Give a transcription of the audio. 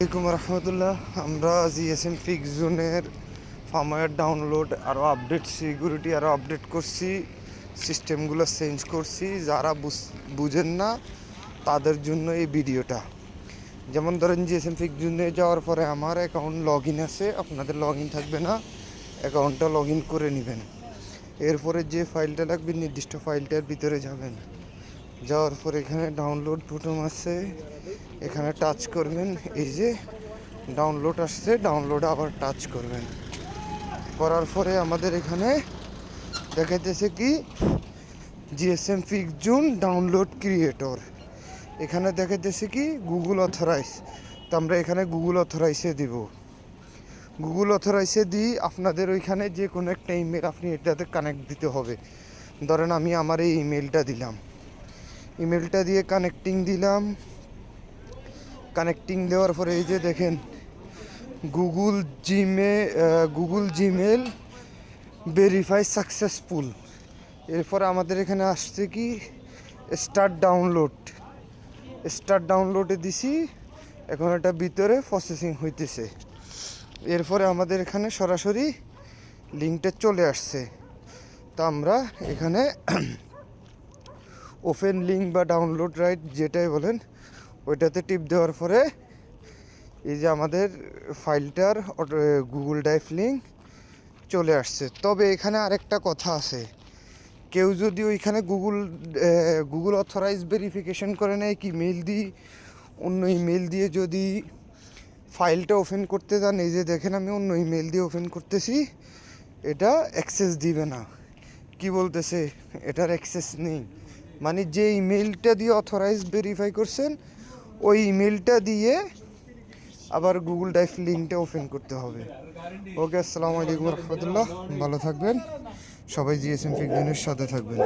আসসালামাইকুম রহমতুল্লাহ। আমরা GSM fix জোনের ফার্মওয়্যার ডাউনলোড আরও আপডেট, সিকিউরিটি আরও আপডেট করছি, সিস্টেমগুলো চেঞ্জ করছি। যারা বুঝেন না তাদের জন্য এই ভিডিওটা। যেমন ধরেন জিএসএম ফিক্স জোনে যাওয়ার পরে আমার অ্যাকাউন্ট লগ ইন আছে, আপনাদের লগ ইন থাকবে না, অ্যাকাউন্টটা লগ ইন করে নেবেন। এরপরে যে ফাইলটা লাগবে নির্দিষ্ট ফাইলটার ভিতরে যাবেন, যাওয়ার পর এখানে ডাউনলোড বুটাম আছে, এখানে টাচ করবেন। এই যে ডাউনলোড আসছে, ডাউনলোডে আবার টাচ করবেন। করার পরে আমাদের এখানে দেখাইতেছে কি GSM fix zone download creator, এখানে দেখাইতেছে কি গুগল অথরাইজ। তো আমরা এখানে গুগল অথরাইজে দিব। গুগল অথরাইজে দিই আপনাদের ওইখানে যে কোনো একটা ইমেল আপনি এটাতে কানেক্ট দিতে হবে। ধরেন আমি আমার এই ইমেলটা দিলাম, ইমেলটা দিয়ে কানেক্টিং দিলাম। কানেক্টিং দেওয়ার পরে এই যে দেখেন গুগল জিমেল ভেরিফাই সাকসেসফুল। এরপরে আমাদের এখানে আসছে কি স্টার্ট ডাউনলোডে দিছি, এখন এটা ভিতরে প্রসেসিং হইতেছে। এরপরে আমাদের এখানে সরাসরি লিঙ্কটা চলে আসছে। তো আমরা এখানে ওপেন লিঙ্ক বা ডাউনলোড রাইট যেটাই বলেন ওইটাতে টিপ দেওয়ার পরে এই যে আমাদের ফাইলটার গুগল ড্রাইভ লিঙ্ক চলে আসছে। তবে এখানে আরেকটা কথা আছে, কেউ যদি ওইখানে গুগল অথরাইজ ভেরিফিকেশন করে নেয় কি মেল দিয়ে, অন্য ইমেল দিয়ে যদি ফাইলটা ওপেন করতে যান, এই যে দেখেন আমি অন্য ইমেল দিয়ে ওপেন করতেছি, এটা অ্যাক্সেস দিবে না। কি বলতেছে এটার অ্যাক্সেস নেই, মানে যে ইমেলটা দিয়ে অথরাইজ ভেরিফাই করছেন ওই ইমেলটা দিয়ে আবার গুগল ড্রাইভ লিঙ্কটা ওপেন করতে হবে। ওকে, আসসালামু আলাইকুম রহমতুল্লাহ, ভালো থাকবেন সবাই, জিএসএম ফিক্স জোনের সাথে থাকবেন।